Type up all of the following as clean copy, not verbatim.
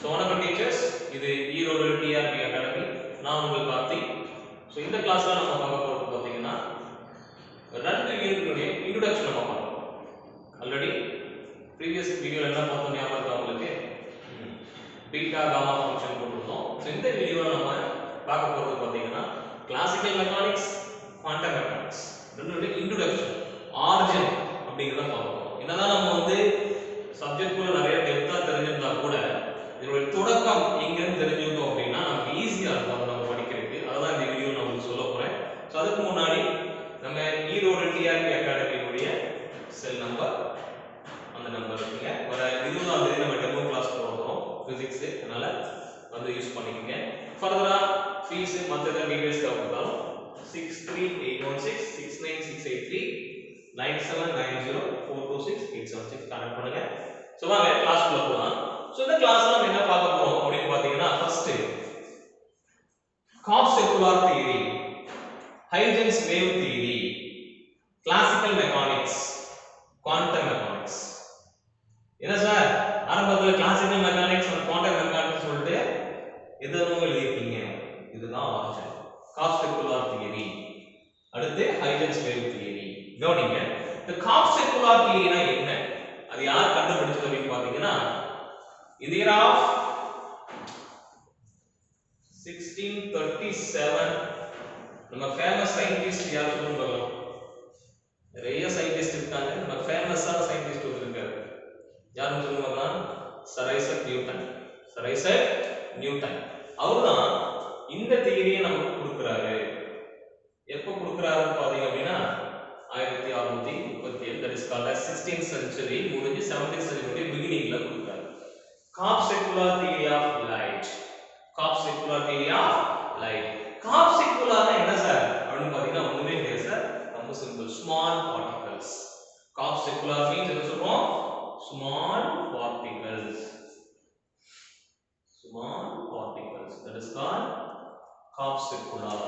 So வணக்கம் teachers, இது Erode TRP academy. நான் உங்கள் கார்த்திக். ஸோ இந்த கிளாஸ்ல நம்ம பார்க்க போகிறது பார்த்தீங்கன்னா ரெண்டு யூனிட்டுடைய இன்ட்ரோடக்ஷன் நம்ம பார்க்கலாம். ஆல்ரெடி ப்ரீவியஸ் வீடியோவில் என்ன பார்த்தோம் ஞாபகம் இருக்கா உங்களுக்கு? பீட்டா காமா ஃபங்க்ஷன் போட்டிருந்தோம். ஸோ இந்த வீடியோவில் நம்ம பார்க்க போகிறது பார்த்தீங்கன்னா கிளாசிக்கல் மெக்கானிக்ஸ், குவாண்டம் மெக்கானிக்ஸ் ரெண்டுடைய இன்ட்ரோடக்ஷன், ஆரிஜின் அப்படிங்கிறத பார்க்க போகிறோம். என்னதான் நம்ம வந்து சப்ஜெக்ட் கூட நிறைய டெப்த்தாக தெரிஞ்சிருந்தா கூட இதோட தொடக்கம் எங்கன்னு தெரிஞ்சுக்கிட்டோம் அப்படின்னா நமக்கு ஈஸியா இருக்கும் நம்ம படிக்கிறதுக்கு. அதான் இந்த வீடியோ நான் உங்களுக்கு சொல்ல போறேன். ஸோ அதுக்கு முன்னாடி நம்ம ஈரோடு டிஆர்பி அகாடமியுடைய செல் நம்பர், அந்த நம்பர் இருக்குங்க. வர 20ஆம் தேதி நம்ம டெமோ கிளாஸ் போடுறோம் பிசிக்ஸ், அதனால வந்து யூஸ் பண்ணிக்கோங்க. ஃபர்தரா ஃபீஸ் மற்ற டீடைல்ஸ் தேவைப்பட்டாலும் 6381669683 9790426876 கனெக்ட் பண்ணுங்க. ஸோ வாங்க கிளாஸ்க்குள்ள போகலாம். So இந்த கிளாஸ்ல நம்ம என்ன பார்க்க போறோம் அப்படினு பாத்தீங்கன்னா first Cox circular theory, Huygens wave theory, classical mechanics, quantum mechanics. என்ன சார் ஆரம்பத்துல classical mechanics and quantum mechanics சொல்லிட்டு எதுவும் எழுதிருக்கீங்க? இதுதான் ஆரிஜின். Cox circular theory, அடுத்து Huygens wave theory. கவனிங்க, இந்த Cox circular theory னா என்ன? அது யார் கண்டுபிடிச்சது அப்படினு பாத்தீங்கன்னா in the year of 1637 நம்ம ஃபேமஸ் சயின்டிஸ்ட் யார் சொல்லுங்க பார்க்கலாம். நிறைய சயின்டிஸ்ட் இருக்காங்க, நம்ம ஃபேமஸான சயின்டிஸ்ட் இருக்காரு. யாருன்னு சொல்லுங்க பார்க்கலாம். Sir Isaac Newton. Sir Isaac Newton அவர்தான் இந்த தியரியை நமக்கு கொடுக்குறாரு. எப்போ கொடுக்குறாருன்னு பாத்தீங்க அப்படின்னா 1637, that is called as 16th century முடிஞ்சு 17th century பிகினிங்ல கொடுக்குறாரு. Cox circular theory of light. Cox circular theory of light. Cox circular னா என்ன சார் அப்படினு பாத்தீங்கன்னா ஒண்ணுமே இல்ல சார், ரொம்ப simple. small particles. Cox circular means என்ன சொல்றோம்? small particles. Small particles, that is called Cox circular.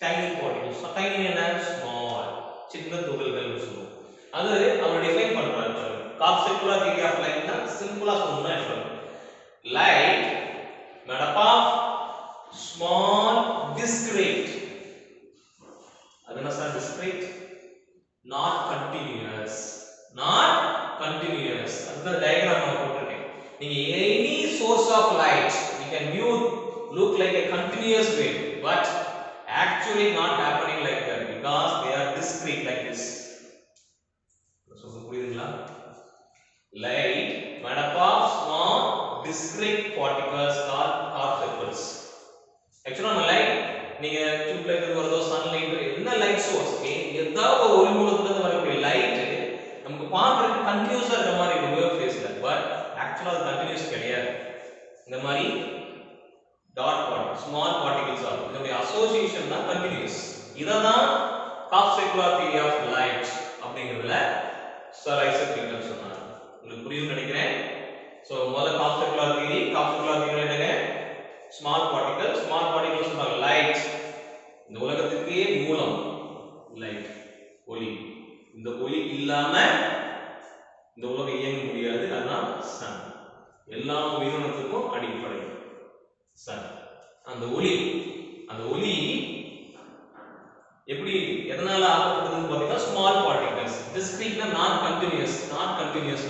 Tiny particles. Tiny என்ன? small. சின்ன துகள்கள் சொல்றோம். அது அவர் டிஃபைன் பண்றாரு. Cox circular theory of light னா சிம்பிளா சொன்னா என்ன? Light made up of small discrete. adana sir discrete, not continuous. Not continuous. adha diagram நான் போட்டுருக்கேன். நீங்க any source of light you can view look like a continuous wave, but actually not happening like that because they are discrete like this. சொல்றது புரியுதுங்களா? Light made up of small discrete particles called Cox circles. Actually நம்ம light நீங்க tube light வரதோ sunlight என்ன light source ஏதாவது ஒரு ஒளி மூலத்துல இருந்து வரக்கூடிய லைட் நமக்கு பார்க்கறதுக்கு கண்டினியூஸா இருக்க மாதிரி இருக்கும் வேவ் ஃபேஸ்ல, பட் ஆக்சுவலா அது கண்டினியூஸ் கிடையாது. இந்த மாதிரி டாட் பார்ட்டிகல் ஸ்மால் பார்ட்டிகல்ஸ் ஆகும். இதோட அசோசியேஷன் தான் கண்டினியூஸ். இததான் Cox circular theory of light அப்படிங்கிறதுல சர் ஐசக் நியூட்டன் சொன்னார். உங்களுக்கு புரியும்னு நினைக்கிறேன். சோ முதல்ல Cox circular theory என்னங்க? ஸ்மால் பார்ட்டிகல்ஸ் சொல்றாங்க. லைட் இந்த உலகத்துக்கே மூலம் லைட், ஒளி. இந்த ஒளி இல்லாம இந்த உலகம் இயங்க முடியாது. அதுதான் சன். எல்லா உயிரினத்துக்கும் அடிப்படை சன். அந்த ஒளி எப்படி எதனால ஆக்கப்பட்டதுன்னு பாத்தீங்கன்னா ஸ்மால் பார்ட்டிகல்ஸ். டிஸ்கிரீட்னா நாட் கண்டினியூஸ்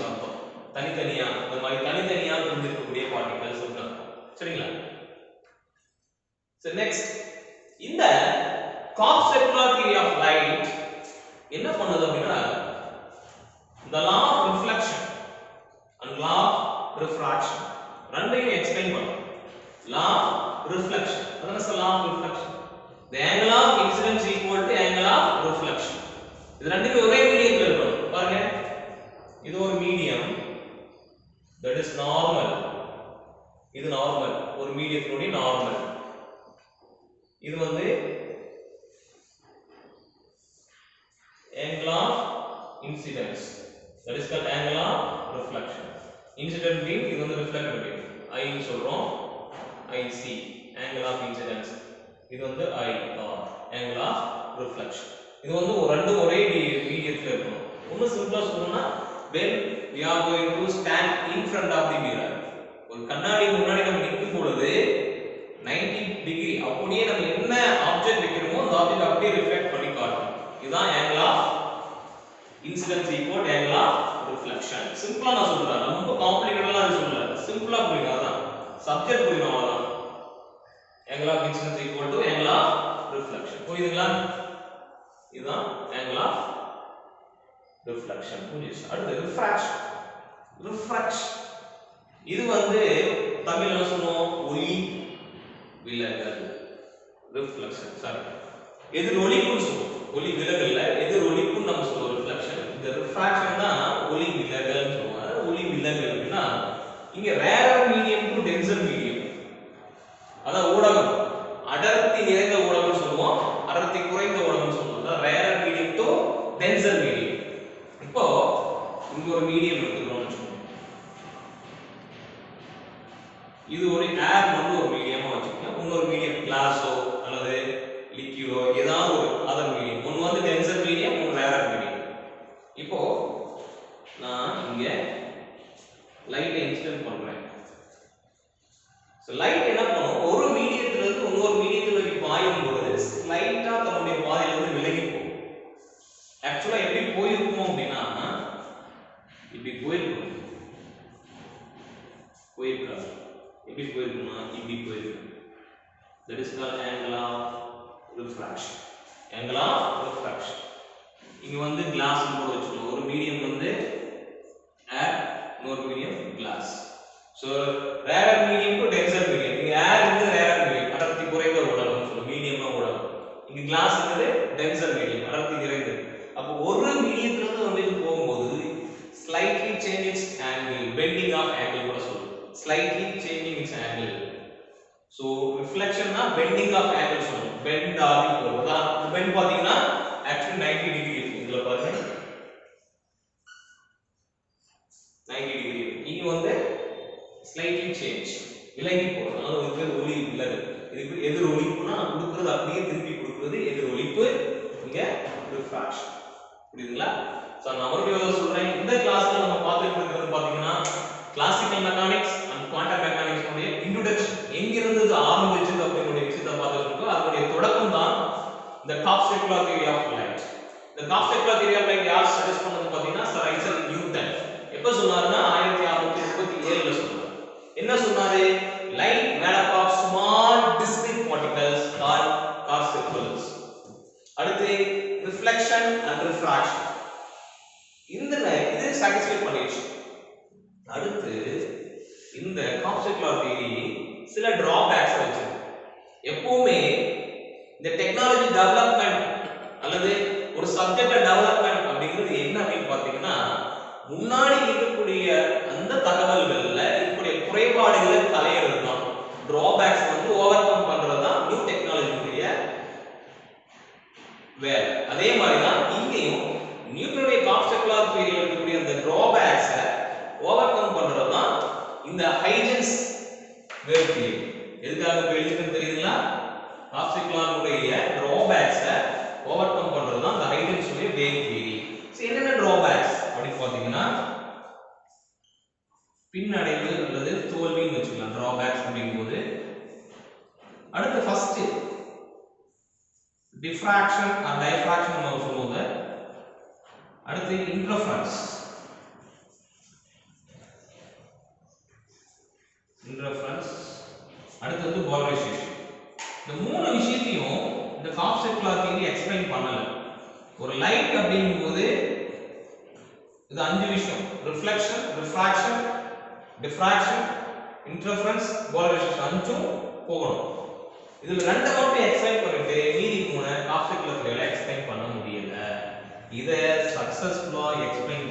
அர்த்தம். தனித்தனியா இந்த மாதிரி தனித்தனியா பிரிஞ்சிருக்கக்கூடிய பார்ட்டிகல்ஸ் அர்த்தம். சரிங்களா? சோ நெக்ஸ்ட் இந்த Cox circular theory of light என்ன பண்ணுது அப்படின்னா the law of reflection and law of refraction ரெண்டையும் எக்ஸ்பிளைன் பண்ணும். law of reflection, அதான் sir law of reflection. the angle of incidence equal to angle of reflection. இது ரெண்டுமே ஒரே மீடியத்துல இருக்கும். பாருங்க, இது ஒரு மீடியம், that is normal. இது நார்மல், ஒரு மீடியத்தினுடைய நார்மல். இது வந்து angle of incidence, that is called angle of reflection. Incident beam, இது வந்து reflected beam, I ன்னு சொல்றோம். IC, angle of incidence. இது வந்து I or angle of reflection. இது வந்து ரெண்டு ஒரே மீடியத்துல இருக்கும். இன்னும் சிம்பிளா சொல்லணும்னா when we are going to stand in front of the mirror, ஒரு கண்ணாடி முன்னாடி நம்ம நிற்கும் பொழுது 90 டிகிரி அப்படியே நம்ம என்ன ஆப்ஜெக்ட் வைக்கிறோமோ அந்த ஆப்ஜெக்ட் அப்படியே ரிஃப்ளெக்ட் பண்ணி காட்டும். இதுதான் angle of incidence equal angle of reflection. சிம்பிளா நான் சொல்றேன், ரொம்ப காம்ப்ளிகேட்டடா சொல்லல, சிம்பிளா புரியுங்க. அதான் சப்ஜெக்ட் புரியணும், அவ்வளவுதான். angle of incidence equal to angle of reflection. புரியுதுங்களா? இதுதான் angle of reflection. புரியுது? அடுத்து refraction. refraction இது வந்து தமிழ்ல என்ன சொல்லுவோம்? ஒளி விலகல். reflection சாரி, எதிரொலிப்புன்னு சொல்லுவோம். ஒளி விலகல்ல எதிரொலிப்புன்னு நம்ம சொல்லுவோம் reflection. இந்த refraction தான் ஒளி விலகல்னு சொல்லுவோம். அதாவது ஒளி விலகல் அப்படின்னா இங்க rarer medium to denser medium, அதாவது ஊடகம் அடர்த்தி நிறைந்த ஊடகம்னு சொல்லுவோம், அடர்த்தி குறைந்த ஊடகம்னு சொல்லுவோம். அதாவது rarer medium to denser medium. இப்போ இங்க ஒரு மீடியம் எடுத்துக்கிறோம்னு வச்சுக்கோங்க. இது ஒரு ஏர் வந்து ஒரு மீடியமா வச்சுக்கோங்க. இன்னொரு மீடியம் கிளாஸோ அல்லது லிக்யூடோ ஏதாவது ஒரு அதர் மீடியம். ஒன்று வந்து டென்சர் மீடியம், ஒன்று ரேரர் மீடியம். இப்போ நான் இங்க லைட்டை இன்சிடென்ட் பண்றேன். சோ லைட் என்ன பண்ணும்? ஒரு மீடியத்துல இருந்து இன்னொரு மீடியத்துல பாயும் பொழுது லைட்டா தன்னுடைய பாதையில இருந்து விலகி போகும். ஆக்சுவலா எப்படி போயிருக்கும் அப்படின்னா இப்படி போயிருக்கும், போயிருக்காது. எப்படி போயிருக்குமா? இப்படி போயிருக்கும். That is called angle of refraction. angle of refraction. இங்க வந்து கிளாஸ் போட்டு வச்சுக்கணும். ஒரு மீடியம் வந்து ஏர், இன்னொரு medium glass. So rarer medium to denser medium. இங்க ஏர் வந்து ரேரர் மீடியம், அடர்த்தி குறைந்த ஊடகம் சொல்லுவோம், மீடியமா ஊடகம். இங்க கிளாஸ் வந்து டென்சர் மீடியம், அடர்த்தி நிறைந்தது. அப்போ ஒரு மீடியத்துல இருந்து வந்து போகும்போது slightly change its angle, bending of angle கூட சொல்லுவோம். slightly changing its angle. So reflection na bending of angle சொல்லுவோம். bend ஆகி போறதா. bend பாத்தீங்கன்னா actually 90 டிகிரி இருக்கு. இதுல பாருங்க 90 டிகிரி. இங்க வந்து slightly change, விலகி போறது. அது வந்து ஒளி விலகல். இதுக்கு எதிர் ஒளிப்புனா கொடுக்கிறது அப்படியே திருப்பி கொடுக்கிறது எதிர் ஒளிப்பு. இங்க refraction. புரியுதுங்களா? சோ நான் மறுபடியும் சொல்றேன், இந்த கிளாஸ்ல நம்ம பார்த்துட்டு இருக்கிறது பாத்தீங்கன்னா classical mechanics and quantum mechanics உடைய இன்ட்ரோடக்ஷன், எங்க இருந்து இது ஆரம்பிச்சது அப்படிங்கற விஷயத்தை பார்த்துட்டு இருக்கோம். அதனுடைய தொடக்கம் தான் இந்த காப்ஸ்டேக் லா தியரி ஆஃப் லைட். இந்த காப்ஸ்டேக் லா தியரி ஆஃப் லைட் யார் சஜஸ்ட் பண்ணது பாத்தீங்கன்னா சர் ஐசக் நியூட்டன். எப்ப சொன்னாருன்னா 1637ல சொன்னாரு. என்ன சொன்னாரு? Light made up of small discrete particles called corpuscles. அடுத்து ரிஃப்ளெக்ஷன் அண்ட் ரிஃப்ராக்ஷன். இந்த இது சாட்டிஸ்ஃபை பண்ணிடுச்சு. அடுத்து இந்த காப்ஸ்டேக் லா தியரி சில டிராபேக்ஸ் வச்சிருக்கு. எப்பவுமே இந்த டெக்னாலஜி டெவலப்மென்ட் அல்லது ஒரு சப்ஜெக்ட் டெவலப்மென்ட் அப்படிங்கிறது என்ன அப்படின்னு பாத்தீங்கன்னா முன்னாடி இருக்கக்கூடிய அந்த தகவல்கள்ல இருக்கக்கூடிய குறைபாடுகளை களையிறது தான். டிராபேக்ஸ் வந்து ஓவர் கம் பண்றது தான் நியூ டெக்னாலஜியுடைய வேலை. அதே மாதிரி தான் இங்கேயும் நியூட்டனுடைய காப்ஸ்டேக் லா தியரியில் இருக்கக்கூடிய அந்த டிராபேக்ஸை ஓவர் கம் பண்றது தான் இந்த ஹைஜன்ஸ் வேவ் தியரி. எதுக்காக எழுதிருக்குன்னு தெரியுதுங்களா? காப்ஸ்டேக் லா உடைய டிராபேக்ஸை ஓவர் கம் பண்றது தான் இந்த ஹைஜன்ஸ் உடைய வேவ் தியரி. சோ என்னென்ன டிராபேக்ஸ் அப்படின்னு பாத்தீங்கன்னா பின்னடைவு அல்லது தோல்வின்னு வச்சுக்கலாம் டிராபேக்ஸ் அப்படிங்கும்போது. அடுத்து ஃபர்ஸ்ட் டிஃப்ராக்ஷன் அண்ட் டைஃப்ராக்ஷன் நம்ம சொல்லுவோங்க. அடுத்து இன்டர்ஃபரன்ஸ், அடுத்து போலரைசேஷன். இந்த மூணு விஷயத்தையும் இந்த காப்ஸ்டேக் லா தியரி எக்ஸ்பிளைன் பண்ணல. ஒரு லைட் அப்படிங்கும்போது இது அஞ்சு விஷயம்: reflection, refraction, diffraction, interference, polarisation அஞ்சும் போகணும். இதுல ரெண்டு மட்டும் எக்ஸ்பிளைன் பண்ணிட்டு மீதி மூணு காப்ஸ்டேக் லா தியரியில எக்ஸ்பிளைன் பண்ண முடியல. இத சக்சஸ்ஃபுல்லா எக்ஸ்பிளைன்